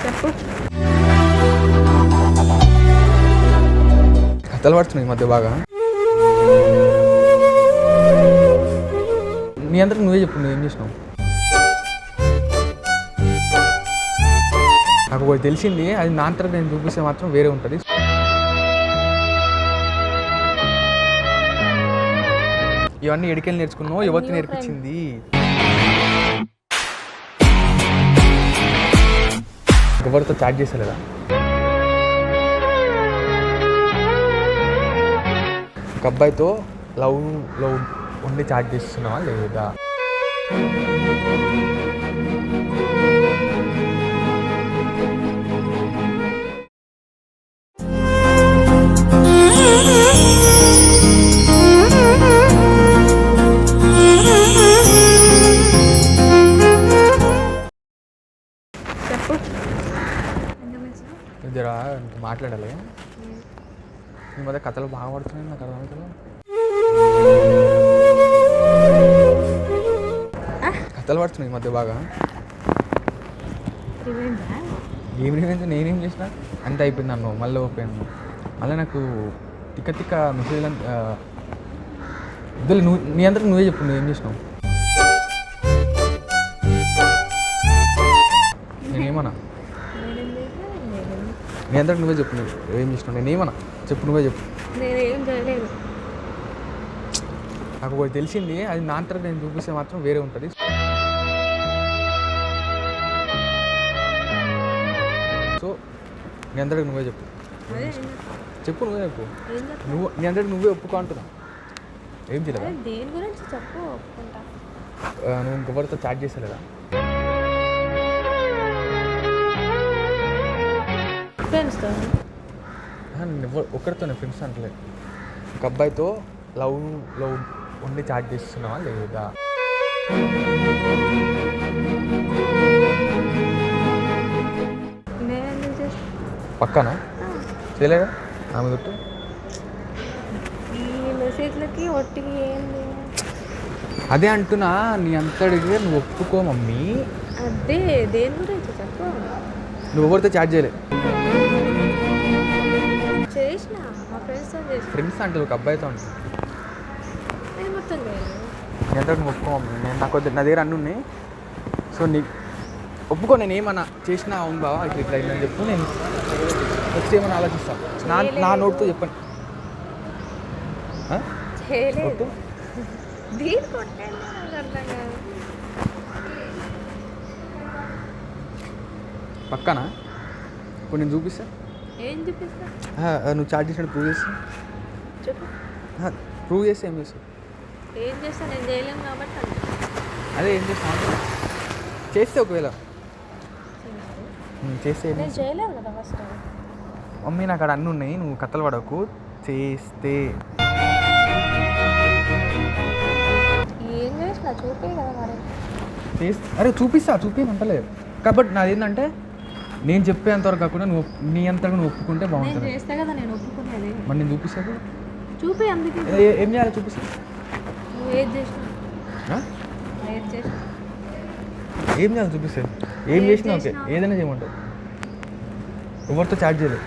చెప్పు. కథలు పడుతున్నాయి ఈ మధ్య బాగా. నీ అందరికి నువ్వే చెప్పు, నువ్వేం చేసినావు? నాకు ఒకటి తెలిసింది, అది నా అంతటా నేను చూపిస్తే మాత్రం వేరే ఉంటుంది. ఇవన్నీ ఎడికెళ్ళి నేర్చుకున్నావు, ఎవరికి నేర్పించింది? ఎవరితో చాట్ చేసలేదా? ఒక అబ్బాయితో లవ్ ఉండి చాట్ చేస్తున్నావా లేదా? చెప్పు. జరా మాట్లాడాలి. ఈ మధ్య కథలు బాగా పడుతున్నాయి, నాకు అర్థమవుతుంది. కథలు పడుతున్నాయి ఈ మధ్య బాగా. ఏం రివెంజ్? నేనేం చేసిన? అంత అయిపోయింది అన్నావు, మళ్ళీ ఓపోయాను. మళ్ళీ నాకు తిక్క మెసేజ్ ఇద్దరు నువ్వు నీ అందరికి నువ్వే చెప్పు, నువ్వేం చేసినావు? నేనేమన్నా? నీ అందరికి నువ్వే చెప్పు, నువ్వు ఏం చేసినావు? నేనేమన్నా చెప్పు, నువ్వే చెప్పు. నేనేం చేయలేదు. నాకు ఒకటి తెలిసింది, అది నా అంతటా నేను చూపిస్తే మాత్రం వేరే ఉంటుంది. సో నీ అందరికి నువ్వే చెప్పు. చెప్పు, నువ్వే చెప్పు. నీ అందరికి నువ్వే ఒప్పుకో అంటున్నా. ఏం చేయలేదా? దేని గురించి చెప్పు, ఒప్పుకుంటా. నువ్వు ఇంకొకరితో చాట్ చేసలేదా? ఫ్రెండ్స్తో? ఒక్కరితోనే, ఫ్రెండ్స్ అంటలేదు. ఒక అబ్బాయితో లవ్ ఉండి చాట్ చేస్తున్నావా లేదా? పక్కన చేయలేదా? ఆమె గుర్తు ఈ మెసేజ్లకి ఒట్టికి ఏంది? అదే అంటున్నా, నీ అంతడిగా నువ్వు ఒప్పుకో మమ్మీ. అదే దేని గురించి చెప్పు. నువ్వు ఎవరితో చాట్ చేయలే? చేసిన మా ఫ్రెండ్స్తో చేసిన. ఫ్రెండ్స్ అంటే ఒక అబ్బాయితో ఉంటుంది. నేను మొత్తం లేదు. నీ అంతటి నువ్వు ఒప్పుకో మమ్మీ. నేను నా దగ్గర అన్నీ ఉన్నాయి. సో నీ ఒప్పుకో. నేను ఏమన్నా చేసినా అవును బావా ఇట్లా అయిందని చెప్పు. నేను నెక్స్ట్ ఏమన్నా ఆలోచిస్తాను. నా నోట్తో చెప్పండి. పక్కన ఇప్పుడు నేను చూపిస్తా. ఏం చూపిస్తా? నువ్వు చాట్ చేసినట్టు ప్రూవ్ చేస్తా. చెప్పు. ప్రూవ్ చేస్తే ఏం చేస్తావు? ఏం చేస్తా? నేను చేయలేము కాబట్టి అదే ఏం చేస్తాను చేస్తే, ఒకవేళ చేస్తే నేను చేయలేము కదా. ఫస్ట్ మమ్మీ నాకు అక్కడ అన్నీ ఉన్నాయి, నువ్వు కథలు పడకు. చేస్తే ఏం చేసినా చూపే కదా మరి. చేస్తే అరే చూపిమంటలేదు కాబట్టి నాది ఏంటంటే, నేను చెప్పేంతవరకు కాకుండా నువ్వు నీ అంతగా నువ్వు ఒప్పుకుంటే బాగుంటుంది. నేను చేస్తే కదా నేను ఒప్పుకునేది. మరి నేను చూపిస్తాను. చూపి. అందుకే ఏం చేయాలి చూపిస్తా. నువ్వు ఏది చేసినా ఏం చేయాలి చూపిస్తే. ఏం చేసినా ఓకే, ఏదైనా చేయమంటావు. ఎవరితో చాట్ చేయలేదు,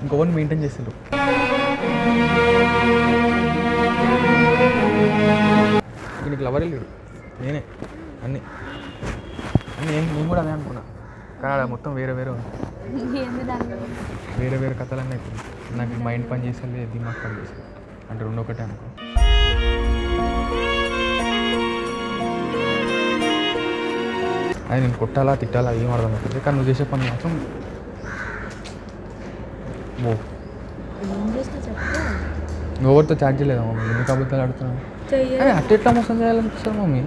ఇంకొకరిని మెయింటైన్ చేస్తారు. నీకు లవరే లేడు, నేనే అన్నీ నేను కూడా అదే అనుకున్నా. కానీ అలా మొత్తం వేరే ఉంది. వేరే కథలన్నీ అయిపోయింది. నాకు మైండ్ పని చేసేది, దిమాగ్ పని చేసేది అంటే రెండు ఒకటే అనుకో. అది నేను కొట్టాలా తిట్టాలా ఏం అర్థం అవుతుంది. కానీ నువ్వు చేసే పని మాత్రం నువ్వు ఎవరితో చాట్ చేయలేదా మమ్మీ? ఎందుకు అబద్ధాలు ఆడుతున్నావు? అట్లా మోసం చేయాలనిపిస్తుంది మమ్మీ.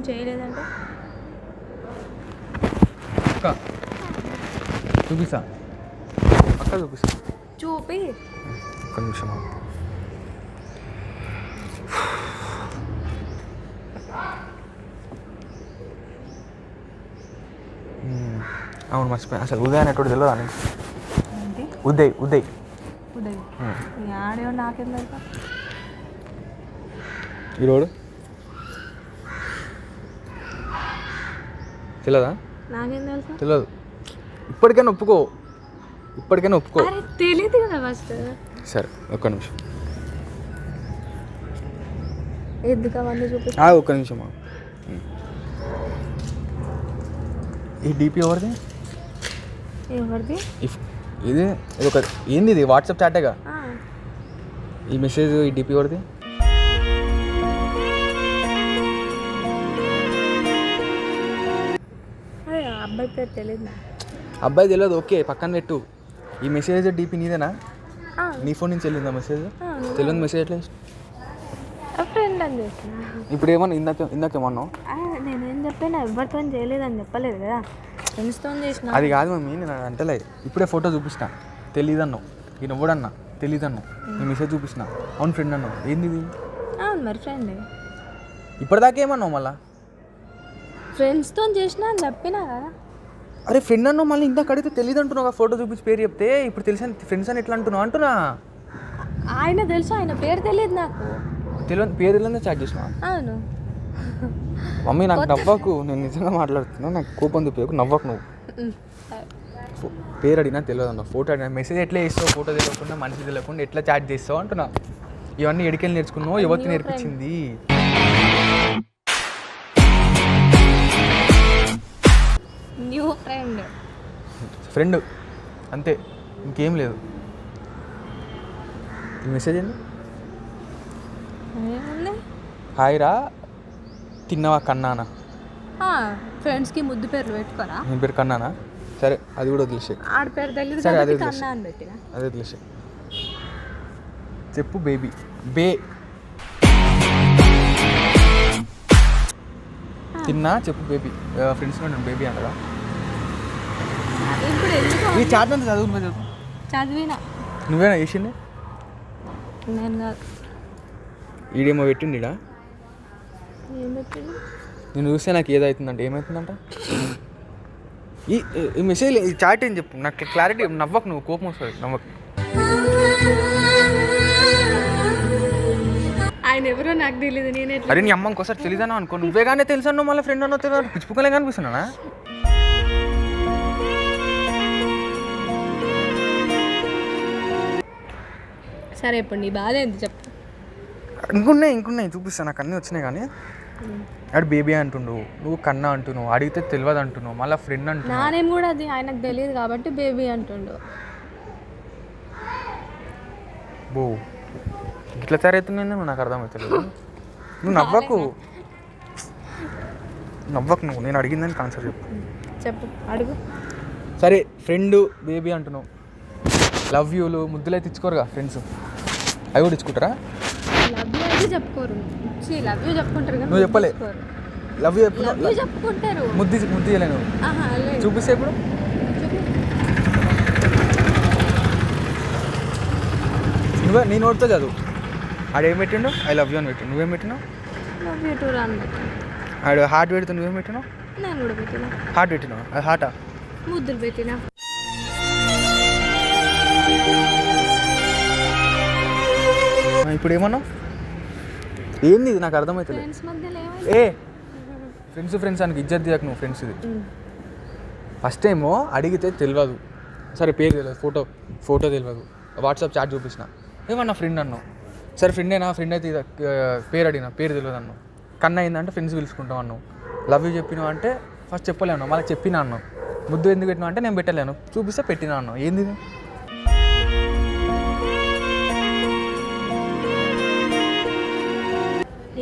చేయలేదంటే చూపిస్తా, పక్క చూపిస్తా. చూపి. ఒక్క నిమిషం. అవును మర్చిపోయా. అసలు ఉదయ్ అనేటువంటి తెలియదు అని. ఉదయ్ ఆడేవో నాకేం తెలుసా? ఈరోడు తెలియదా? నాకేం తెలుసు? తెలియదు. ఇప్పటికైనా ఒప్పుకో. అరే తెలియదు కదా ఫస్ట్. సరే ఒక్క నిమిషం ఎందుకు అవన్నీ చూపిస్తా? ఒక్క నిమిషం. ఈ డిపి ఎవరిది? ఇది ఒక ఏంది? ఇది వాట్సాప్ చాటేగా. ఈ మెసేజ్ ఈ డిపి ఎవరిది? అబ్బాయి పేరు తెలియదు. అబ్బాయి తెలియదు, ఓకే పక్కన పెట్టు. ఈ మెసేజ్ డిపి నీదేనా? నీ ఫోన్ నుంచి వెళ్ళిందా మెసేజ్? తెలియదు మెసేజ్ ఎట్లా? ఫ్రెండ్ అని చేస్తున్నా. ఇప్పుడు ఏమన్నా ఇందాకేమన్నావు? నేనేం చెప్పాను, ఎవరితో చేయలేదని చెప్పలేదు కదా, ఫ్రెండ్స్తో చేసిన. అది కాదు మమ్మీ, నేను అంటలే. ఇప్పుడే ఫోటో చూపిస్తా, తెలీదన్నావు. ఈయన ఎవడన్నా తెలీదన్నావు. నీ మెసేజ్ చూపిస్తున్న, అవును ఫ్రెండ్ అన్నావు. ఏంది ఇది? అవును మరి ఫ్రెండ్. ఇప్పటిదాకా ఏమన్నావు మళ్ళా? ఫ్రెండ్స్తో చేసిన అని చెప్పినా కదా. అరే ఫ్రెండ్ అన్నావు, మళ్ళీ ఇందాక అడిగితే తెలియదు అంటున్నావు. ఫోటో చూపించి పేరు చెప్తే ఇప్పుడు తెలిసి ఫ్రెండ్స్ అని ఎట్లా అంటున్నావు అంటున్నా. ఆయన తెలుసు, ఆయన పేరు తెలియదు నాకు. తెలియదు పేరు తెలియదు చాట్ చేసిన. అవును మమ్మీ నాకు నవ్వకు, నేను నిజంగా మాట్లాడుతున్నా. నాకు కోపం చూపించకు, నవ్వకు నువ్వు. పేరు అడిగినా తెలియదు అన్న, ఫోటో అడిగినా మెసేజ్ ఎట్లా చేస్తావు? ఫోటో తెలియకుండా మనిషి తెలియకుండా ఎట్లా చాట్ చేస్తావు అంటున్నా. ఇవన్నీ ఎడికెళ్ళి నేర్చుకున్నావు, ఎవరికి నేర్పించింది? న్యూ ఫ్రెండ్ అంతే, ఇంకేం లేదు. ఈ మెసేజ్ ఏంది? హాయ్ రా, తిన్నావా కన్నానా? ఫ్రెండ్స్కి ముద్దు పేర్లు పెట్టుకోరా? నేను పేరు కన్నానా? సరే అది కూడా వదిలేసే. ఆడ పేరు తెలియదు, సరే అదే కన్నా అని పెట్టిన. అదే వదిలేసే. చెప్పు బేబీ. తిన్నా చెప్పు బేబీ. ఫ్రెండ్స్లో నేను బేబీ అనరా? ఈ చాట్ అంతా చదువు చెప్పు. చదివినా. నువ్వేనా చేసింది? నేను కాదు. ఈడేమో పెట్టిండిడా. ఏం పెట్టిండు? నేను చూస్తే నాకు ఏదవుతుందంటే ఏమవుతుందంట? ఈ మెసేజ్ ఈ చాట్ ఏం చెప్పు నాకు క్లారిటీ. నవ్వకు నువ్వు, కోపం వస్తుంది నవ్వకు. ఆయన ఎవరో నాకు తెలియదు. నేనే అరే నీ అమ్మ ఇంకోసారి తెలియదాను అనుకో. నువ్వే కానీ తెలుసు అన్నావు, మళ్ళీ ఫ్రెండ్ అన్నో తెలియదు. పిచ్చిపుక్కలే కనిపిస్తున్నానా? సరే ఇప్పుడు నీ బాధ ఏంటి చెప్పు. ఇంకున్నాయి చూపిస్తాను. నాకు అన్నీ వచ్చినాయి కానీ ఆడు బేబీ అంటుండు, నువ్వు కన్నా అంటున్నావు. అడిగితే తెలియదు అంటున్నావు, మళ్ళీ ఫ్రెండ్ అంటున్నావు. నానేం కూడా అది ఆయనకు తెలియదు కాబట్టి బేబీ అంటుండు. బో ఇట్లా తయారవుతున్నాయి నాకు అర్థమవుతలేదు. నువ్వు నవ్వకు నువ్వు. నేను అడిగిందని ఆన్సర్ చెప్పు అడుగు. సరే ఫ్రెండ్ బేబీ అంటున్నావు. లవ్ యూలు ముద్దులు అయితే ఇచ్చుకోరుగా ఫ్రెండ్స్, అవి కూడా ఇచ్చుకుంటారా? లవ్ యూ అయితే చెప్పుకోరు. లవ్ యూ చెప్పుకుంటారు కదా. నువ్వు చెప్పలే. లవ్ యూ చెప్పుకుంటారు. ముద్దు ఇయ్యలే నువ్వు. చూపిస్తే ఇప్పుడు నువ్వే నీ నోట్తో చదువు. ఆడు ఏం పెట్టిండు? ఐ లవ్ యూ అని పెట్టిండు. నువ్వేం పెట్టినావు? లవ్ యూ టూ అని పెట్టినా. ఆడు హార్ట్ పెడితే నువ్వేం పెట్టినావు? నేను కూడా పెట్టినా. హార్ట్ పెట్టినావు? అది హార్టా? ముద్దులు పెట్టినా. ఇప్పుడు ఏమన్నావు? ఏంది ఇది నాకు అర్థమవుతుంది. ఫ్రెండ్స్ అని ఇజ్జత్ తీయకు నువ్వు. ఫ్రెండ్స్ ఇది ఫస్ట్ టైము అడిగితే తెలియదు. సరే పేరు తెలియదు, ఫోటో తెలియదు, వాట్సాప్ చాట్ చూపించిన, ఏమన్నా ఫ్రెండ్ అన్నావు. సరే ఫ్రెండేనా? ఫ్రెండ్ అయితే పేరు అడిగినా, పేరు తెలియదు అన్నావు. కన్నా అయిందంటే ఫ్రెండ్స్ పిలుచుకుంటాం అన్నావు. లవ్ యూ చెప్పినావు అంటే ఫస్ట్ చెప్పలేను, మళ్ళీ చెప్పినా అన్నావు. ముద్దు ఎందుకు పెట్టినావు అంటే నేను పెట్టలేను, చూపిస్తే పెట్టినా అన్నావు. ఏంది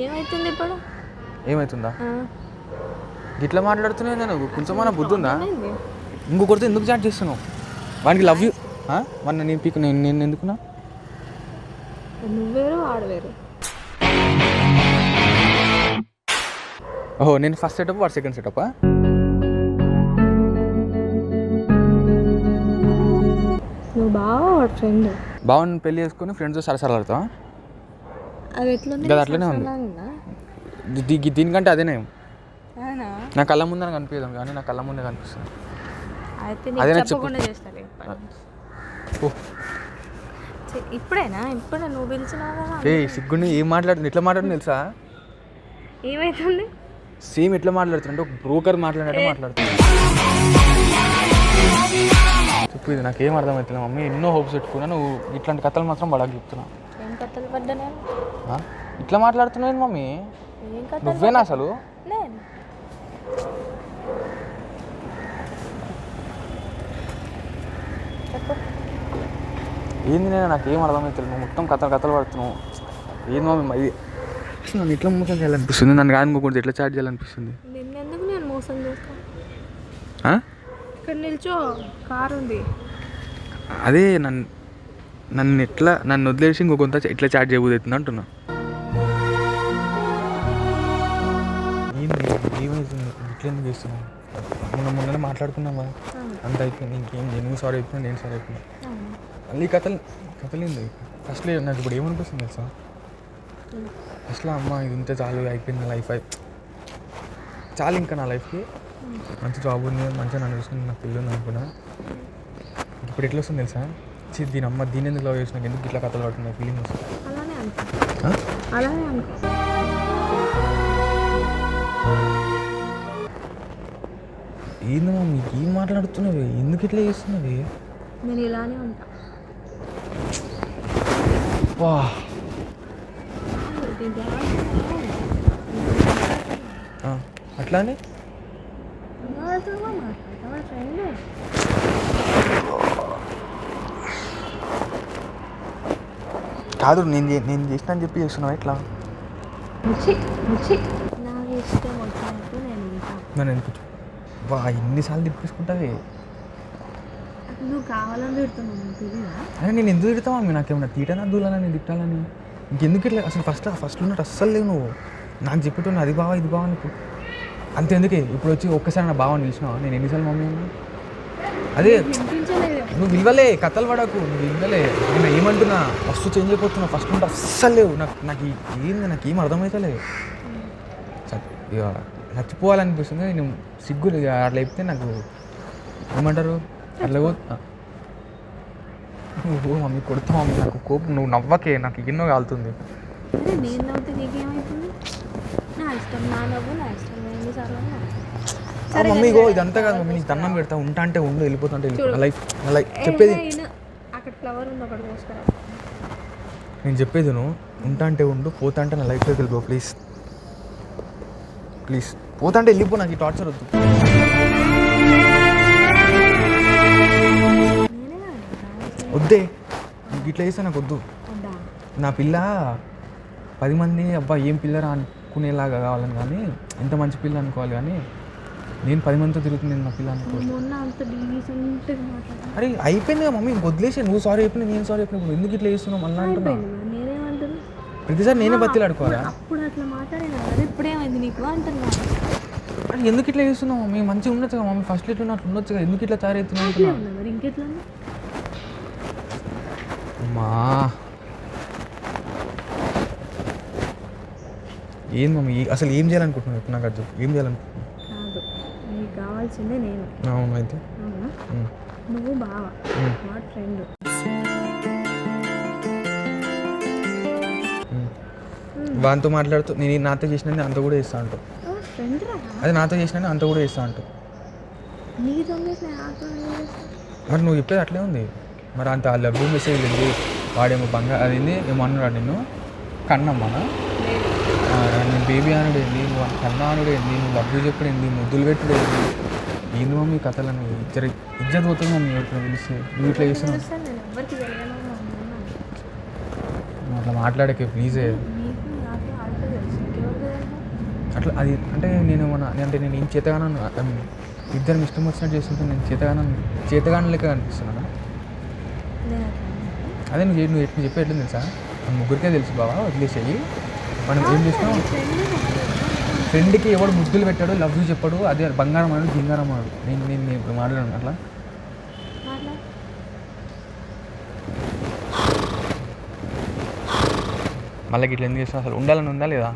ఏమైతుంది ఇప్పుడు? ఏమవుతుందా? ఇట్లా మాట్లాడుతున్నాయి. నేను కొంచెం మన బుద్ధి ఉందా? ఇంకొకరితో ఎందుకు చాట్ చేస్తున్నావు? వానికి లవ్ యూ మన నేను పీక్ నేను ఎందుకున్నా? నువ్వేరు వాడు వేరు. ఓహో నేను ఫస్ట్ సెటప్, వాడు సెకండ్ సెటప్పా? నువ్వు బాగా వాడు ఫ్రెండ్. బావని పెళ్లి చేసుకుని ఫ్రెండ్స్తో సరసలాడతావా? అది ఎట్లుంది? కదా అట్లనే ఉంది. దీనికంటే అదేనే నా కళ్ళ ముందే కనిపించదు, కానీ నా కళ్ళ ముందే కనిపిస్తుంది. అదే చెప్పకుండా చేస్తాను. ఇప్పుడేనా? ఇప్పుడే నువ్వు పిలిచినావు కదా. సిగ్గుని ఏం మాట్లాడుతుంది, ఇట్లా మాట్లాడుతుంది తెలుసా? ఏమవుతుంది? సేమ్ ఎట్లా మాట్లాడుతుంటే ఒక బ్రోకర్ మాట్లాడినట్టు మాట్లాడుతున్నా. చెప్పు, ఇది నాకేం అర్థమవుతుంది మమ్మీ. ఎన్నో హోప్స్ పెట్టుకున్నా, నువ్వు ఇట్లాంటి కథలు మాత్రం బడకు చెప్తున్నా. ఏం కథలు పడ్డా నేను? ఇట్లా మాట్లాడుతున్నావు మమ్మీ. ఏం కథ? నువ్వేనా అసలు? నేను చెప్పు. ఏంది నేను, నాకేం అర్థమవుతుంది. నువ్వు మొత్తం కథలు పడుతున్నావు. ఏంది మమ్మీ ఇది? నన్ను ఇట్లా మోసం చేయాలనిపిస్తుంది. నన్ను కానుకోకూడదు, ఎట్లా చార్జ్ చేయాలనిపిస్తుంది. నిన్నెందుకు నేను మోసం చేస్తాను? ఇక్కడ నిల్చో, కారు ఉంది. అదే నన్ను వదిలేసి ఇంకొంత ఎట్లా చార్జ్ చేయబోతుంది అంటున్నా. ఏమైతుంది ఇట్లా ఎందుకు చేస్తున్నావు? మొన్ననే మాట్లాడుకున్నాం కదా, అంత అయిపోయింది. ఇంకేం నేను సారీ అయిపోయినా, నేను సారీ అయిపోయినా. మళ్ళీ కథలేంది ఫస్ట్లో. నాకు ఇప్పుడు ఏమనిపిస్తుంది తెలుసా, అసలు అమ్మ ఇది ఉంటే చాలు, అయిపోయింది లైఫ్ చాలు ఇంకా నా లైఫ్కి. మంచి జాబ్ ఉంది, మంచిగా నన్ను చూసుకుని నాకు పెళ్ళి ఉంది అనుకున్నా. ఇప్పుడు ఎట్లా వస్తుంది తెలుసా, దీని ఎందుకు లవ్ చేసిన, ఎందుకు ఇట్లా కథలు పడుతున్నాయి ఫీలింగ్ వస్తుంది. అలానే అనుకో. ఏందమ్మా మీకు ఏం మాట్లాడుతున్నవి, ఎందుకు ఇట్లా చేస్తున్నవి? నేను ఇలానే ఉంటా. వా అట్లానే కాదు, నేను చేసిన అని చెప్పి చేస్తున్నావు ఇట్లా. నాకు ఇష్టం వచ్చినట్టు నేను నన్ను ఎందుకు వా ఎన్నిసార్లు తిప్పేసుకుంటావి? నువ్వు కావాలని తిడుతున్నావు, తెలియదా? అరే నేను ఎందుకు తిడతావా? నాకేమన్నా తీటనా దూలాలని తిట్టాలని? ఇంకెందుకు ఇట్లా అసలు ఫస్ట్ ఉన్నట్టు అస్సలు లేవు నువ్వు. నాకు చెప్పేటోని అది బావా ఇది బావా నీకు అంతెందుకే. ఇప్పుడు వచ్చి ఒక్కసారి నా బావని పిలిచినావా? నేను ఎన్నిసార్లు మమ్మీ అన్నా? అదే నువ్వు విలువలే, కథలు పడకు, నువ్వు విలువలే. నేను ఏమంటున్నా, ఫస్ట్ చేంజ్ అయిపోతున్నా. ఫస్ట్ ఉంటే అస్సలు లేవు. నాకేం అర్థమవుతలేదు. ఇక చచ్చిపోవాలనిపిస్తుంది. నేను సిగ్గులు అట్లా చెప్తే నాకు ఏమంటారు అట్లా నువ్వు మమ్మీ కొడుతా మమ్మీ, నాకు కోపం. నువ్వు నవ్వకే, నాకు ఎన్నో కాలుతుంది. నేను నవ్వుతే నీకేమవుతుంది? నా ఇష్టం, నా నవ్వు నా ఇష్టం. మమ్మీ గో ఇదంతా కాదు మమ్మీ, నీకు దండం పెడతా. ఉంటా అంటే ఉండు, వెళ్ళిపోతా అంటే వెళ్ళిపో. లైఫ్ చెప్పేది అక్కడ ఫ్లవర్ ఉంది, ఒకటి కోసుకురా. నేను చెప్పేది నువ్వు ఉంటా అంటే ఉండు, పోతా అంటే నా లైఫ్లోకి వెళ్ళిపో ప్లీజ్. పోతా అంటే వెళ్ళిపో, నాకు ఈ టార్చర్ వద్దు. వద్దే, నీకు ఇట్లా చేస్తే నాకు వద్దు. నా పిల్ల 10 మంది అబ్బా ఏం పిల్లరా అనుకునేలాగా కావాలని, కానీ ఎంత మంచి పిల్ల అనుకోవాలి. కానీ నేను 10 మందితో తిరుగుతుంది నా పిల్ల అనుకోవాలి. అరే అయిపోయింది కదా మమ్మీ, ఇంక వదిలేసి. నువ్వు సారీ చెప్పిన, నేను సారీ చెప్పిన, ఎందుకు ఇట్లా చేస్తున్నావు మళ్ళీ అంటున్నా? ప్రతిసారి నేనే బతిలు ఆడుకోవాలా? అప్పుడు అట్లా మాట్లాడినా, ఇప్పుడేమైంది నీకు అంటున్నా. అంటే ఎందుకు ఇట్లా చేస్తున్నావు మమ్మీ? మంచిగా ఉండొచ్చు కదా మమ్మీ, ఫస్ట్ ఇట్లా అట్లా ఉండొచ్చు కదా, ఎందుకు ఇట్లా తయారవుతున్నావు? ఇంకెట్లా అమ్మా ఏం మమ్మీ అసలు ఏం చేయాలనుకుంటున్నావు? ఇప్పుడు నాకు అది ఏం చేయాలనుకుంటున్నావు? కాదు, నీకు కావాల్సిందే నేను. అవును అయితే నువ్వు బావ, మా ఫ్రెండ్. వానితో మాట్లాడుతూ నేను నాతో చేసినా అంత కూడా చేస్తా అంటావు. అది నాతో చేసినా అంత కూడా చేస్తా అంటావు. మరి నువ్వు చెప్పేది అట్లే ఉంది. మరి అంత లవ్ మెసేజ్ వెళ్ళింది, వాడేమో బంగారు అదింది ఏమో అన్నాడు నిన్ను కన్నమ్మనా, నేను బేబీ అనుడు ఏంది, నువ్వు కన్నా అనుడు ఏంది, నువ్వు లవ్ చెప్పుడు ఏంది, ముద్దులు పెట్టుడు ఏంది, ఏంది మమ్మీ కథలని? ఇజ్జత్ పోతుంది మమ్మీ ఎవరికైనా పిలిస్తే. నువ్వు ఇట్లా చేస్తున్నావు. అట్లా మాట్లాడకే ప్లీజే. అట్లా అది అంటే నేను ఏం చేతగానో ఇద్దరు ఇష్టం వచ్చినట్టు చేస్తుంటే నేను చేతగానం లెక్క అనిపిస్తున్నానా? అదే నువ్వు చెప్పే ఎట్లా తెలుసా, మన ముగ్గురికే తెలుసు బావా, వదిలేసేయి. మనం ఏం చేసినాం, ఫ్రెండ్కి ఎవడు ముద్దులు పెట్టాడు, లవ్ యూ చెప్పాడు, అదే బంగారం అన్నాడు, గింగారం అన్నాడు. నేను ఇప్పుడు మాట్లాడాను అట్లా. మళ్ళీ ఇట్లా ఎందుకు చేస్తున్నా? అసలు ఉండాలని ఉందా లేదా?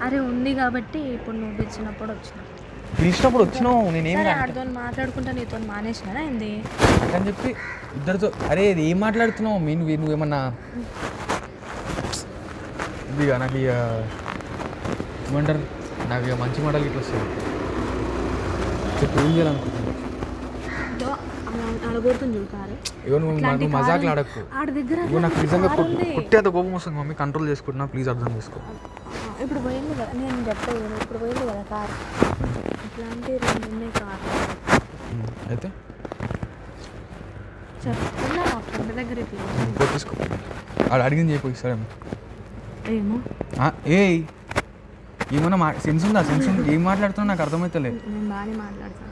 అరే ఉంది కాబట్టి ఇప్పుడు నువ్వు పిలిచినప్పుడు వచ్చినావు. నేనేం ఆడితో మాట్లాడుకుంటా నీతో మానేసినా ఏంది అని చెప్పి ఇద్దరితో. అరే ఇది ఏం మాట్లాడుతున్నావు? నువ్వేమన్నా ఇక నాకు ఇక ఏమంటారు నాకు ఇక మంచి మాటలు ఇట్లా వస్తుంది. చెప్పు ఏం చేయాలనుకుంటున్నాను? అడగొడుతుంది చూడు కారు. ఇగో నువ్వు మజాకులు ఆడకు. ఆడ దగ్గర ఇగో నాకు నిజంగా పుట్టేంత కోపం వస్తుంది మమ్మీ. కంట్రోల్ చేసుకుంటున్నా, ప్లీజ్ అర్థం చేసుకో. ఇప్పుడు పోయింది కదా, నేను చెప్పలేదు కదా, ఇప్పుడు పోయింది కదా కారు. ఇట్లాంటి 2 ఉన్నాయి కారు. అయితే చెప్తున్నా మా ఫ్రెండ్ దగ్గర ఇట్లా తీసుకో. ఆడ అడిగింది చెప్పు ఇస్తారేమో. ఏమో ఏ ఏమన్నా సెన్స్ ఉందా? సెన్స్ ఉంది. ఏం మాట్లాడుతున్నా నాకు అర్థమవుతలేదు. నేను బాగానే మాట్లాడతాను.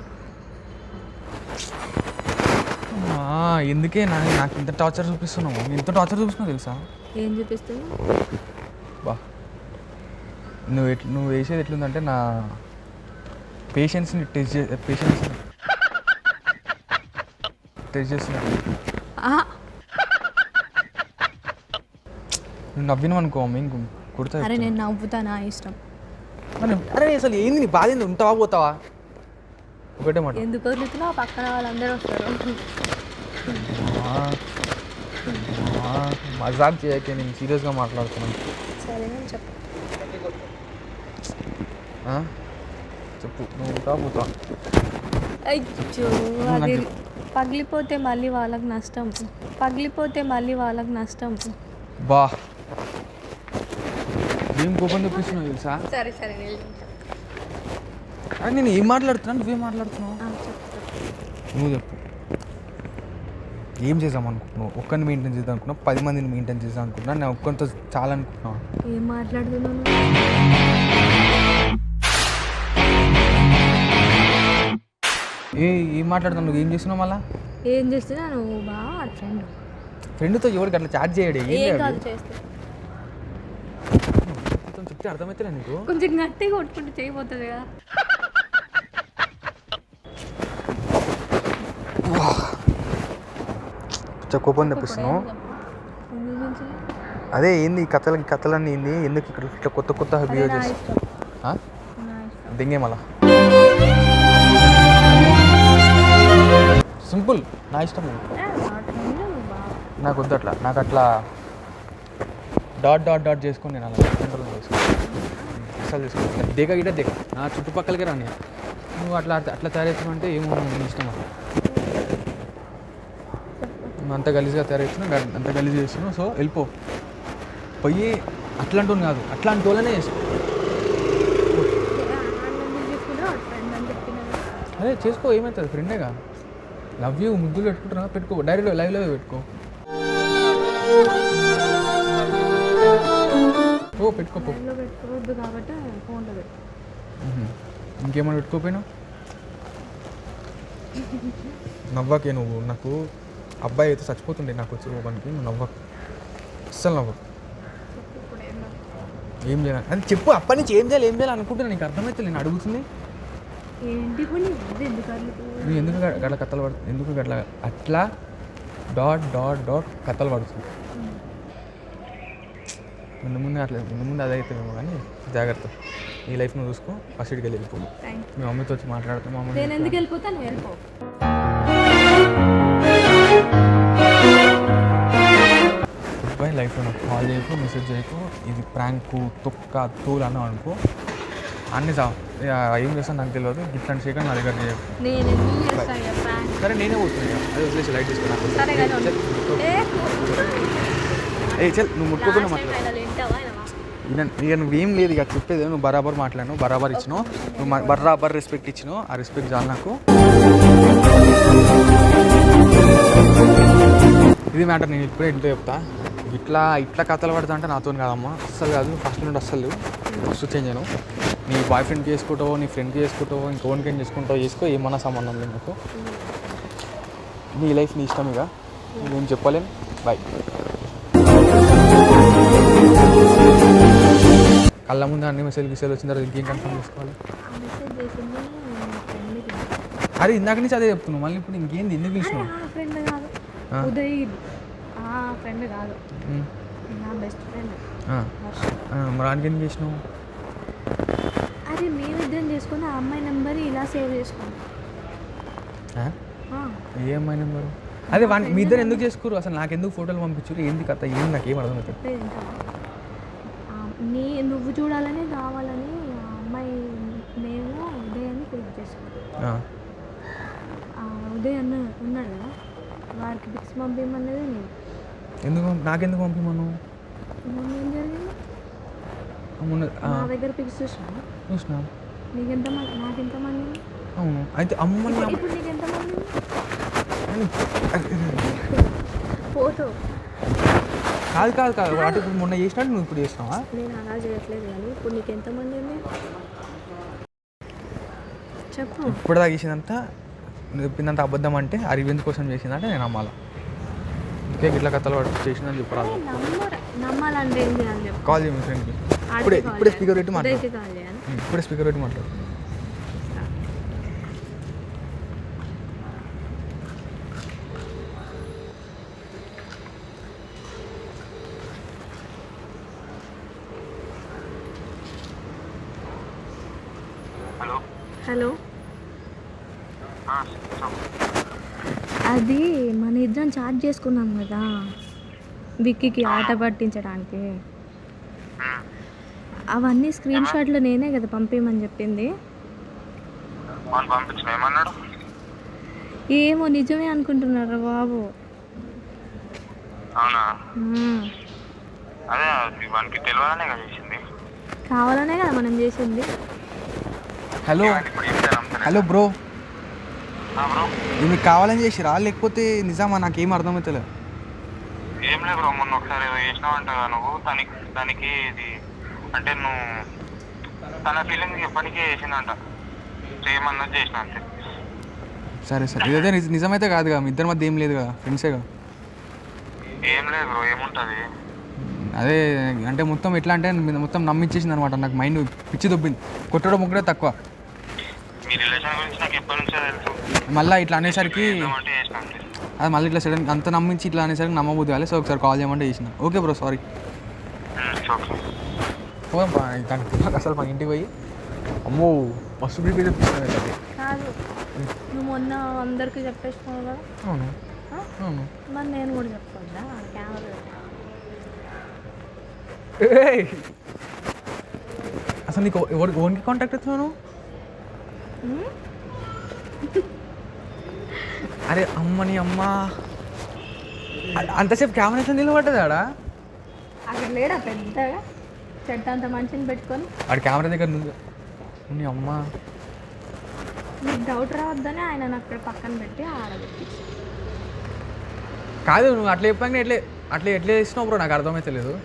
ఎందుకే నాకు ఇంత టార్చర్ చూపిస్తున్నావు? ఇంత టార్చర్ చూపిస్తున్నావు తెలుసా? ఏం చూపిస్తున్నావు? బా నువ్వు వేసేది ఎట్లుందంటే నా పేషెన్స్ని టెస్ట్ చేస్తున్నా. నువ్వు నవ్వినావు అనుకో ఇంకో కుడతా. అరే నేను నవ్వుతా, నా ఇష్టం. అరే అసలు ఏంది నీ బాధ? ఏంది? ఉంటావా పోతావా? ఒకటే మాట. ఎందుకు వదులుతున్నావు? పక్కన వాళ్ళందరూ వస్తారు. మజాక్ చేయకే, నేను సీరియస్గా మాట్లాడుతున్నాను. సరే నేను చెప్పు. చెప్పు. నువ్వు ఉంటావా పోతావా? అయ్యో అది పగిలిపోతే మళ్ళీ వాళ్ళకి నష్టం. పగిలిపోతే మళ్ళీ వాళ్ళకి నష్టం. బా ఏం కోపం తెప్పిస్తున్నావు తెలుసా? సరే సరే అరే నేను ఏం మాట్లాడుతున్నాను, నువ్వేం మాట్లాడుతున్నావు? నువ్వు చెప్పు. ఏం చేద్దాం అనుకుంటున్నావు? ఒక్కరిని మెయింటైన్ చేద్దాం అనుకున్నావు, 10 మందిని మెయింటైన్ చేద్దాం అనుకుంటున్నా, నేను ఒక్కరితో చాలా అనుకుంటున్నావు. ఏం మాట్లాడుతున్నాను? ఏం మాట్లాడుతున్నావు? నువ్వు ఏం చేస్తున్నావు? మళ్ళా ఏం చేస్తున్నా? నువ్వు బాగా ఫ్రెండ్తో ఎవరికి అట్లా చాట్ చేయడు. ఏం కాదు చేస్తే చెప్తే అర్థమవుతుందా నీకు? కొంచెం గట్టిగా కొట్టుకుంటే చేయబోతుంది కదా. కోపం తెప్పిస్తున్నావు. అదే ఏంది కథలన్నీ ఏంది? ఎందుకు ఇక్కడ ఇట్లా కొత్త కొత్త బిహేవ్ చేస్తా? దింగే మళ్ళా సింపుల్. నా ఇష్టం. నాకు వద్దు అట్లా. నాకు అట్లా డాట్ చేసుకొని నేను అలా కంట్రోల్ చేసుకుని అసలు చేసుకోవాలి. దిగ గిట దిగ నా చుట్టుపక్కలకే రాని. నువ్వు అట్లా తయారవుతున్నావు అంటే ఏమో నీ ఇష్టం. నువ్వు అంత గలీజ్గా తయారవుతున్నావు, అంత గలీజ్ చేస్తున్నావు. సో వెళ్ళిపో. పోయి అట్లాంటి కాదు, అట్లాంటి వాళ్ళనే చేసుకో. అదే చేసుకో, ఏమవుతుంది? ఫ్రెండేగా. లవ్ యూ ముద్దులు పెట్టుకుంటున్నా, పెట్టుకో. డైరెక్ట్ లైవ్లో పెట్టుకో. పెట్టుకోపో. పెట్టుకోవద్దు కాబట్టి ఫోన్లో పెట్టు. ఇంకేమైనా పెట్టుకోపోయినా నవ్వకే నువ్వు. నాకు అబ్బాయి అయితే చచ్చిపోతుండే నాకు వచ్చి పనికి. నువ్వు నవ్వకు, అస్సలు నవ్వకు. ఏం చేయాలి అది చెప్పు. అప్పటి నుంచి ఏం చేయాలి అనుకుంటున్నా. నీకు అర్థమైతే నేను అడుగుతుంది ఏంటి? నువ్వు ఎందుకు గట్ల కథలు పడుతుంది? ఎందుకు గట్ల అట్లా డాట్ కథలు పడుతుంది? ముందు అదే అవుతామేమో కానీ జాగ్రత్త. ఈ లైఫ్ నువ్వు చూసుకో. ఫస్ట్ ఇటుకి వెళ్ళిపో. మీ మమ్మీతో వచ్చి మాట్లాడుతూ మా మమ్మీ ఎందుకు వెళ్ళిపోతాను? వెళ్ళిపో. Good bye. లైఫ్లో నాకు కాల్ చేయకు, మెసేజ్ చేయకు. ఇది ప్రాంకు తొక్క తూలు అన్నావు అనుకో, అన్నీ ఏం చేస్తాను నాకు తెలియదు. ఇట్లాంటి చేయక నా దగ్గర చేయకు. సరే నేనే పోతున్నాను. అది వదిలేసి లైట్ తీసుకున్నాను. చల్ నువ్వు ముట్టుకోకుండా మాట్లాడు. ఇక నువ్వేం లేదు ఇక చెప్పేది. నువ్వు బరాబర్ మాట్లాడినావు, బరాబర్ ఇచ్చినావు, నువ్వు బరాబర్ రెస్పెక్ట్ ఇచ్చినావు. ఆ రెస్పెక్ట్ చాలు నాకు. ఇది మ్యాటర్. నేను ఇప్పుడే ఇంట్లో చెప్తా. ఇట్లా కథలు పడతా అంటే నాతో కాదమ్మా, అస్సలు కాదు. ఫస్ట్ నుండి అస్సలు ఫస్ట్ చేంజ్ అయినావు. నీ బాయ్ ఫ్రెండ్కి చేసుకుంటావో, నీ ఫ్రెండ్కి చేసుకుంటావో, ఇంకోనికేం చేసుకుంటావో చేసుకో. ఏమన్నా సంబంధం లేదు నాకు. నీ లైఫ్ నీ ఇష్టం. ఇక నేను చెప్పలేను. బాయ్. కళ్ళ ముందు అన్ని మెసేజ్ వచ్చిన తర్వాత ఇంకేం కన్ఫర్మ్ చేసుకోవాలి? అరే ఇందాక నుంచి అదే చెప్తున్నావు, మళ్ళీ ఇప్పుడు ఇంకేంది? ఎందుకు పిలిచినావు? ఫ్రెండ్ కాదు, ఉదయ్ ఫ్రెండ్ కాదు, నా బెస్ట్ ఫ్రెండ్. మరి ఆయనకి ఎందుకు చేసినావు? అరే మేమిద్దరం చేసుకుని ఆ అమ్మాయి నెంబర్ ఇలా సేవ్ చేసుకోండి. ఏ అమ్మాయి నెంబరు? అదే మీ ఇద్దరు ఎందుకు చేసుకోరు? అసలు నాకు ఎందుకు ఫోటోలు పంపించారు? ఏంది కథ? ఏంది? నాకేం అర్థమవుతుంది? నువ్వు చూడాలని కావాలని ఆ అమ్మాయి మేము ఉదయాన్ని పిక్ చేసుకున్నాం. ఉదయ్ అన్న ఉన్నాడు కదా, వారికి పిక్స్ పంపించమన్నది నేను. ఎందుకు నాకెందుకు పంపిమను? మొన్న ఏం జరిగింది? నా దగ్గర పిక్స్ చూసినా. నీకెంతమంది? నాకెంతమంది? అవును. అయితే అమ్మని ఇప్పుడు నీకెంతమంది? ఫోటో కాదు వాటి ఇప్పుడు మొన్న చేసినట్టు నువ్వు ఇప్పుడు చేసినావా? నేను అలా చేయట్లేదు కానీ ఇప్పుడు నీకు ఎంతమంది ఉంది చెప్పు. ఇప్పుడు దాకా చేసిందంతా నువ్వు చెప్పిందంత అబద్ధం అంటే ఆ రివెంజ్ కోసం చేసిందంటే నేను నమ్మాలా? ఇంకే ఇట్లా కథలు పట్టు చేసిందని చెప్పరాదు. నమ్మాలంటే ఏం చేయాలి చెప్పు. కాల్ చేయ మీ ఫ్రెండ్కి ఇప్పుడే స్పీకర్ పెట్టి మాట్లాడు. ఇప్పుడే స్పీకర్ పెట్టి మాట్లాడు. హలో, అది మన ఇద్దరం చాట్ చేసుకున్నాం కదా విక్కీకి ఆట పట్టించడానికి. అవన్నీ స్క్రీన్ షాట్లు నేనే కదా పంపించమని చెప్పింది. ఏమో నిజమే అనుకుంటున్నారా బాబు? కావాలనే కదా మనం చేసింది. హలో బ్రో, ఇది మీకు కావాలని చేసిరా లేకపోతే నిజమా? నాకేం అర్థమవుతలేదు. ఏం లేదు బ్రో, మొన్న ఒకసారి ఏదో చేసినావంట నువ్వు దానికి ఇది అంటే నువ్వు తన ఫీలింగ్ చెప్పడానికే చేసిందంట, చేయమన్నది చేసిన అంతే. సరే ఇదైతే నిజమైతే కాదుగా, మీ ఇద్దరి మధ్య ఏం లేదు కదా, ఫ్రెండ్సేగా. ఏం లేదు బ్రో, ఏముంటుంది? అదే అంటే మొత్తం ఎట్లా అంటే మొత్తం నమ్మించేసింది అనమాట. నాకు మైండ్ పిచ్చి దొబ్బింది. కొట్టడం ముక్కడే తక్కువ. మీ రిలేషన్ గురించి నాకు ఎప్పటి నుంచో తెలుసు. మళ్ళీ ఇట్లా అనేసరికి అది మళ్ళీ ఇట్లా సడన్ అంత నమ్మించి ఇట్లా అనేసరికి నమ్మబోద్దు కాలే. సో ఒకసారి కాల్ చేయమంటే చేసిన. Okay bro, sorry. అసలు మా ఇంటికి పోయి అమ్మో మస్తు బీపీ తెప్పిస్తున్నాను. కాదు, నువ్వు మొన్న అందరికి చెప్పేసినావు కదా. అవును. మరి నేను కూడా చెప్పుకోవద్దా? కెమెరా అసలు నీకు ఓన్కి కాంటాక్ట్ అవుతున్నాను. అరే అమ్మని అమ్మ, అంతసేపు కెమెరా ఎట్లా నిలబడ్డది ఆడ? అక్కడ లేడా పెద్దగా చెట్టు అంత మనిషిని పెట్టుకొని ఆడ కెమెరా దగ్గర నీ అమ్మ. నీకు డౌట్ రావద్దని ఆయన అక్కడ పక్కన పెట్టి ఆడబెట్టి. కాదు నువ్వు అట్లా చెప్పాక ఎట్లా చేసినావు బ్రో, నాకు అర్థమైతలేదు.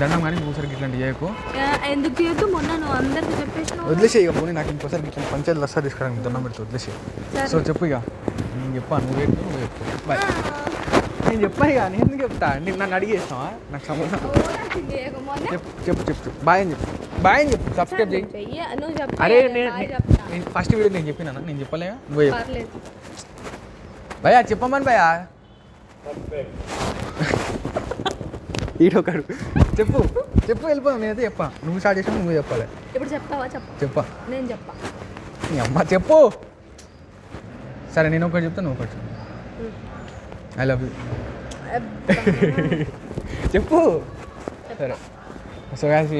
దండం కానీ ఇంకోసారికి ఇట్లాంటి చేయకు. ఎందుకు చేయొద్దు? మొన్న నువ్వు అందరికి చెప్పేసినావు. వదిలేసే ఇక పోనీ, నాకు ఇంకోసారికి ఇట్లా పంచాయతీలు వస్తా తీసుకురానికి దండం పెడితే వదిలేసే. సో చెప్పు ఇక, నేను చెప్పాను, నువ్వు చెప్పు. బాయ్. నేను చెప్పా ఇక, నేను ఎందుకు చెప్తా? నేను నన్ను అడిగేసినావా? నాకు సంబంధం. చెప్పు బాయ్ అని చెప్పు. సబ్స్క్రైబ్ చేయి. అరే నేను ఫస్ట్ వీడియో నేను చెప్పినా, నేను చెప్పలే, నువ్వే చెప్పు. భయ్యా చెప్పమని భయ్యా. ఈడొకడు చెప్పు వెళ్ళిపోదాం. నేనైతే చెప్పా, నువ్వు స్టార్ట్ చేసినా నువ్వు చెప్పాలి. ఇప్పుడు చెప్తావా? చెప్పా. నేను చెప్పా. నీ అమ్మ చెప్పు. సరే నేను ఒకటి చెప్తా, నువ్వు ఒకటి. ఐ లవ్ యూ చెప్పు. సరే. సో గాయ్స్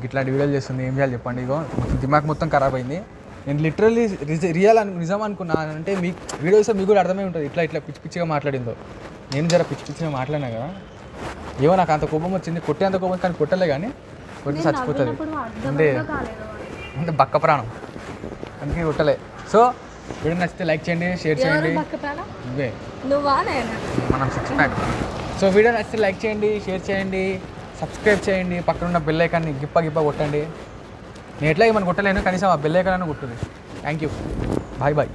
ఇట్లాంటి వీడియోలు చేస్తుంది, ఏం చేయాలి చెప్పండి. ఇగో దిమాగ్ మొత్తం ఖరాబ్ అయింది. నేను లిటరల్లీ నిజం అనుకున్నాను. అంటే మీ వీడియో చూస్తే మీకు కూడా అర్థమై ఉంటుంది ఇట్లా పిచ్చిగా మాట్లాడిందో. నేను జర పిచ్చిగా మాట్లాడినా కదా, ఏమో నాకు అంత కోపం వచ్చింది. కొట్టేంత కోపం కానీ కొట్టలే, కానీ కొట్టి చచ్చిపోతుంది. అంటే బక్క ప్రాణం, అందుకే కొట్టలే. సో వీడియో నచ్చితే లైక్ చేయండి, షేర్ చేయండి. ఇవే మనం 6 ప్యాక్. సో వీడియో నచ్చితే లైక్ చేయండి, షేర్ చేయండి, సబ్స్క్రైబ్ చేయండి, పక్కన ఉన్న బెల్ ఐకాన్ని గిప్ప కొట్టండి. నేను ఎట్లా ఏమని కొట్టలేను, కనీసం ఆ బెల్ ఐకాన్ అని కొట్టుంది. Thank you, bye.